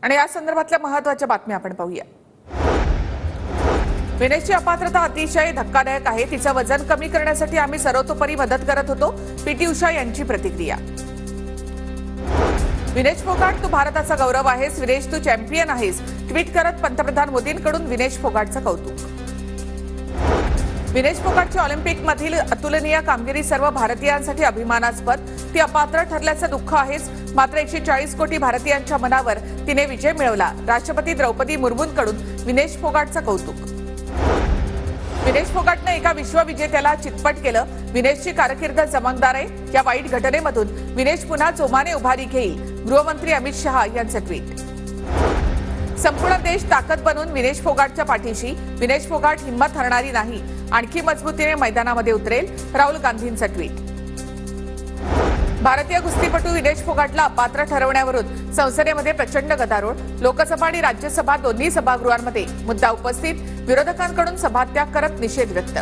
आणि या संदर्भातल्या महत्त्वाच्या बातम्या आपण पाहूया। विनेशची अपात्रता अतिशय धक्कादायक आहे। तिचं वजन कमी करण्यासाठी आम्ही सर्वतोपरी मदत करत होतो। पीटी उषा यांची प्रतिक्रिया। विनेश फोगाट, तू भारताचा गौरव आहेस। विनेश, तू चॅम्पियन आहेस। ट्विट करत पंतप्रधान मोदींकडून विनेश फोगाटचं कौतुक। विनेश फोगाटची ऑलिम्पिकमधील अतुलनीय कामगिरी सर्व भारतीयांसाठी अभिमानास्पद। ती अपात्र ठरल्याचं दुःख आहेच, मात्र 140 कोटी भारतीयांच्या मनावर तिने विजय मिळवला। राष्ट्रपती द्रौपदी मुर्मूंकडून विनेश फोगाटचं कौतुक। विनेश फोगाटने एका विश्वविजेत्याला चितपट केलं। विनेशची कारकीर्द चमकदार आहे। या वाईट घटनेमधून विनेश पुन्हा जोमाने उभारी घेईल। गृहमंत्री अमित शहा यांचं ट्विट। संपूर्ण देश ताकद बनून विनेश फोगाटच्या पाठीशी। विनेश फोगाट हिंमत हरणारी नाही, आणखी मजबूतीने मैदानामध्ये उतरेल। राहुल गांधींचं ट्विट। भारतीय कुस्तीपटू विनेश फोगाटला अपात्र ठरवण्यावरून संसदेमध्ये प्रचंड गदारोळ। लोकसभा आणि राज्यसभा दोन्ही सभागृहांमध्ये मुद्दा उपस्थित। विरोधकांकडून सभात्याग करत निषेध व्यक्त।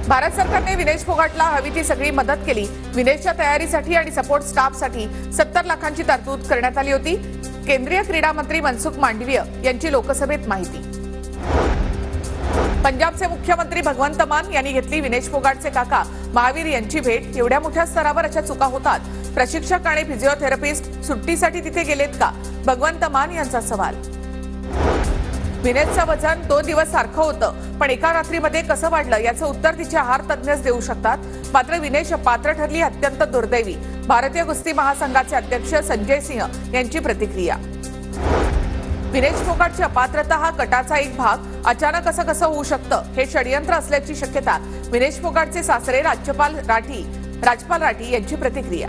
भारत सरकारने विनेश फोगाटला हवी ती सगळी मदत केली। विनेशच्या तयारीसाठी आणि सपोर्ट स्टाफसाठी 70 लाखांची तरतूद करण्यात आली होती। केंद्रीय क्रीडा मंत्री मनसुख मांडवीय यांची लोकसभेत माहिती। पंजाबचे मुख्यमंत्री भगवंत मान यांनी घेतली विनेश फोगाटचे काका महावीर यांची भेट। एवढ्या मोठ्या स्तरावर अशा चुका होतात। प्रशिक्षक आणि फिजिओथेरपिस्ट सुट्टीसाठी तिथे गेलेत का? भगवंत मान यांचा सवाल। विनेशचं वजन 2 दिवस सारखं होतं, पण एका रात्रीमध्ये कसं वाढलं याचं उत्तर तिचे आहार तज्ञच देऊ शकतात। मात्र विनेश अपात्र ठरली, अत्यंत दुर्दैवी। भारतीय कुस्ती महासंघाचे अध्यक्ष संजय सिंह यांची प्रतिक्रिया। विनेश फोगाटची अपात्रता हा कटाचा एक भाग। अचानक असं कसं होऊ शकतं हे षडयंत्र असल्याची शक्यता। विनेश फोगाटचे सासरे राजपाल राठी यांची प्रतिक्रिया।